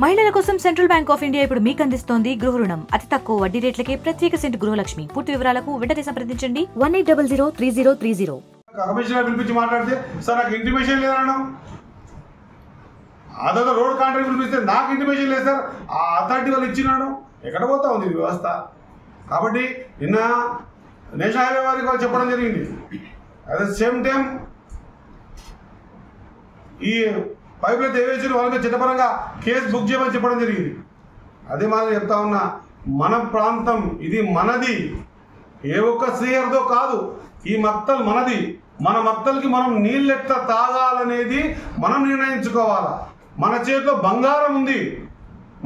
మహిళల కోసం central bank of India ఇప్పుడు మీకు అందిస్తోంది గృహ రుణం. అతి తక్కువ వడ్డీ రేట్లకే ప్రత్యేక సెంటు గృహలక్ష్మి. పూర్తి వివరాలకు వెంటనే సంప్రదించండి 18003030. కమిషనర్ పిలిపించి మాట్లాడితే సార్ నాకు ఇంటిమేషన్ లేదనడం, అదో రోడ్ కాంట్రాక్ట్ పిలిపిస్తే నాకు ఇంటిమేషన్ లేదు సార్, ఆ అథారిటీ వాళ్ళు ఇచ్చినాడు. ఎక్కడ పోతా ఉంది వ్యవస్థ? కాబట్టి నిన్న నేషనల్ హైవే వారికి వాళ్ళు చెప్పడం జరిగింది. అట్ ద సేమ్ టైం ఈ పైపులైతే ఏవేసి వాళ్ళకి చట్టపరంగా కేసు బుక్ చేయమని చెప్పడం జరిగింది. అదే మాదిరి చెప్తా ఉన్నా, మన ప్రాంతం ఇది మనది, ఏ ఒక్క శ్రీహరితో కాదు, ఈ మత్తలు మనది. మన మత్తలకి మనం నీళ్ళెట్లా తాగాలనేది మనం నిర్ణయించుకోవాలా. మన చేతిలో బంగారం ఉంది.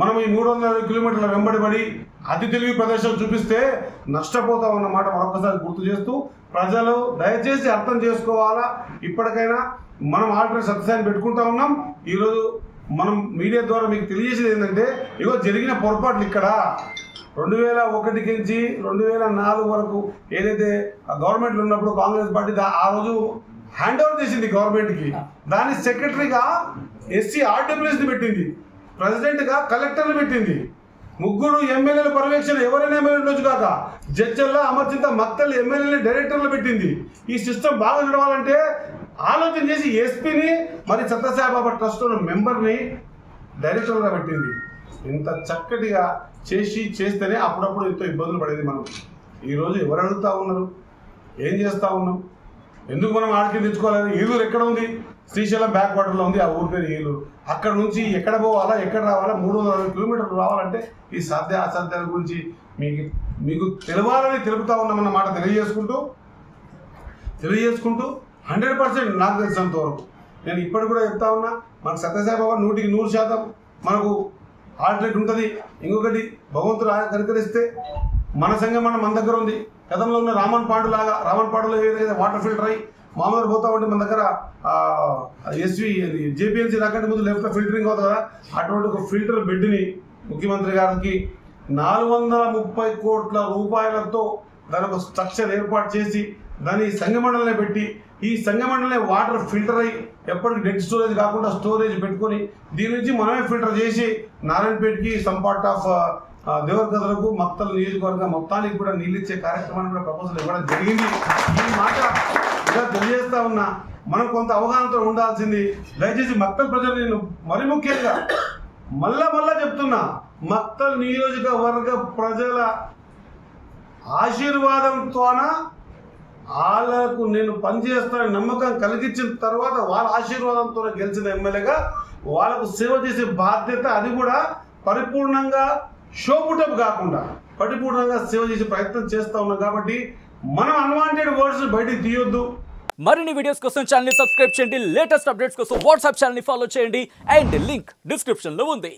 మనం ఈ 350 కిలోమీటర్ల వెంబడిపడి అతి తెలివి ప్రదర్శన చూపిస్తే నష్టపోతాం అన్నమాట మరొకసారి గుర్తు చేస్తూ, ప్రజలు దయచేసి అర్థం చేసుకోవాలా. ఇప్పటికైనా మనం ఆల్టర్నేట్ సత్యాన్ని పెట్టుకుంటా ఉన్నాం. ఈరోజు మనం మీడియా ద్వారా మీకు తెలియజేసేది ఏంటంటే, ఇగో జరిగిన పొరపాట్లు ఇక్కడ 2001 నుంచి 2004 వరకు ఏదైతే గవర్నమెంట్లు ఉన్నప్పుడు కాంగ్రెస్ పార్టీ ఆ రోజు హ్యాండ్ ఓవర్ చేసింది గవర్నమెంట్కి. దాని సెక్రటరీగా ఎస్సీ ఆర్డబ్ల్యూఎస్ని పెట్టింది, ప్రెసిడెంట్గా కలెక్టర్ని పెట్టింది. 3 ఎమ్మెల్యేల పర్యవేక్షణ ఎవరైనా ఎమ్మెల్యే ఉండొచ్చు కాక జడ్జల్లా అమర్చింత మత్తలు ఎమ్మెల్యేని డైరెక్టర్లు పెట్టింది. ఈ సిస్టమ్ బాగా నడవాలంటే ఆలోచన చేసి ఎస్పీని మరి సత్యసాయిబాబా ట్రస్ట్ మెంబర్ని డైరెక్టర్గా పెట్టింది. ఇంత చక్కటిగా చేస్తేనే అప్పుడప్పుడు ఎంతో ఇబ్బందులు పడేది మనం. ఈరోజు ఎవరు అడుగుతూ ఉన్నారు, ఏం చేస్తూ ఉన్నాం, ఎందుకు మనం ఆడికి తెచ్చుకోవాలి? ఏలూరు ఎక్కడ ఉంది? శ్రీశైలం బ్యాక్ వాటర్లో ఉంది, ఆ ఊరి పేరు ఏలూరు. అక్కడ నుంచి ఎక్కడ పోవాలా, ఎక్కడ రావాలా, 360 కిలోమీటర్లు రావాలంటే ఈ సాధ్య అసాధ్యాల గురించి మీకు తెలవాలని తెలుపుతా ఉన్నామన్న మాట తెలియజేసుకుంటూ 100% నాకు తెలిసినంత వరకు నేను ఇప్పటికి కూడా చెప్తా ఉన్నా, మనకు సత్యసాయిబాబా 100% మనకు ఆల్టర్నేట్ ఉంటుంది. ఇంకొకటి, భగవంతుడు కనుకరిస్తే మన సంఘం మన దగ్గర ఉంది. గతంలో ఉన్న రామన్ పాడులో ఏదైతే వాటర్ ఫిల్టర్ అయ్యి మామూలుగా పోతా ఉంటే మన దగ్గర ఎస్వి జేపీఎన్సీ రాకంటే ముందు లెఫ్ట్లో ఫిల్టరింగ్ అవుతుంది కదా, అటువంటి ఒక ఫిల్టర్ బెడ్ని ముఖ్యమంత్రి గారికి 430 కోట్ల రూపాయలతో దాని ఒక స్ట్రక్చర్ ఏర్పాటు చేసి దాన్ని సంఘమండలనే పెట్టి, ఈ సంఘమండలనే వాటర్ ఫిల్టర్ అయ్యి ఎప్పటికి డెడ్ స్టోరేజ్ కాకుండా స్టోరేజ్ పెట్టుకొని దీని నుంచి మనమే ఫిల్టర్ చేసి నారాయణపేటకి సమ్ పార్ట్ ఆఫ్ దేవరగదలకు మత్తల నియోజకవర్గం మొత్తానికి కూడా నీళ్ళు ఇచ్చే కార్యక్రమాన్ని కూడా ప్రపోజల్ ఇవ్వడం జరిగింది. ఈ మాట ఇలా తెలియజేస్తా ఉన్నా, మనం కొంత అవగాహనతో ఉండాల్సింది. దయచేసి మత్తల ప్రజలు, నేను మరి ముఖ్యంగా మళ్ళా చెప్తున్నా, మత్తల నియోజకవర్గ ప్రజల ఆశీర్వాదంతోన వాళ్ళకు నేను పనిచేస్తానని నమ్మకం కలిగించిన తర్వాత వాళ్ళ ఆశీర్వాదంతో గెలిచిన ఎమ్మెల్యేగా వాళ్ళకు సేవ చేసే బాధ్యత, అది కూడా పరిపూర్ణంగా షోపుటప్ కాకుండా పరిపూర్ణంగా సేవ చేసే ప్రయత్నం చేస్తూ ఉన్నాం. కాబట్టి మనం అన్వాంటెడ్ వర్డ్స్ బయటికి తీయొద్దు. మరిన్ని వీడియోస్ కోసం ఛానల్ ని సబ్స్క్రైబ్ చేయండి, లేటెస్ట్ అప్డేట్స్ కోసం వాట్సాప్ ఛానల్ ని ఫాలో చేయండి, అండ్ లింక్ డిస్క్రిప్షన్ లో ఉంది.